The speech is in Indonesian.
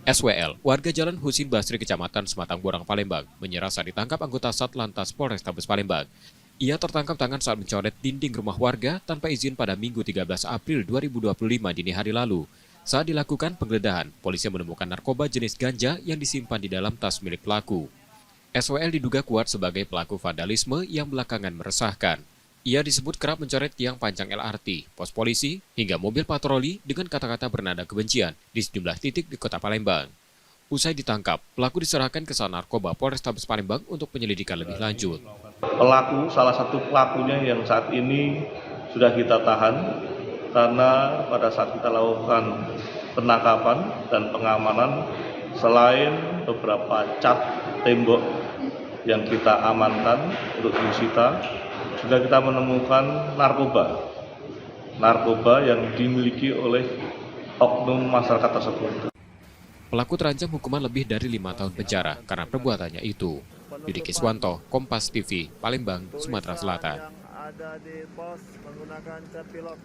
SWL, warga Jalan Husin Basri, Kecamatan Sematang Borang, Palembang, menyerah saat ditangkap anggota Satlantas Polrestabes Palembang. Ia tertangkap tangan saat mencoret dinding rumah warga tanpa izin pada Minggu 13 April 2025 dini hari lalu. Saat dilakukan penggeledahan, polisi menemukan narkoba jenis ganja yang disimpan di dalam tas milik pelaku. SWL diduga kuat sebagai pelaku vandalisme yang belakangan meresahkan. Ia disebut kerap mencoret tiang panjang LRT, pos polisi, hingga mobil patroli dengan kata-kata bernada kebencian di sejumlah titik di kota Palembang. Usai ditangkap, pelaku diserahkan ke Sat Narkoba Polrestabes Palembang untuk penyelidikan lebih lanjut. Salah satu pelakunya yang saat ini sudah kita tahan, karena pada saat kita lakukan penangkapan dan pengamanan, selain beberapa cat tembok yang kita amankan untuk disita, juga kita menemukan narkoba yang dimiliki oleh oknum masyarakat tersebut. Pelaku terancam hukuman lebih dari 5 tahun penjara karena perbuatannya itu. Yudi Kiswanto, Kompas TV, Palembang, Sumatera Selatan. Ada di pos menggunakan cat pilot.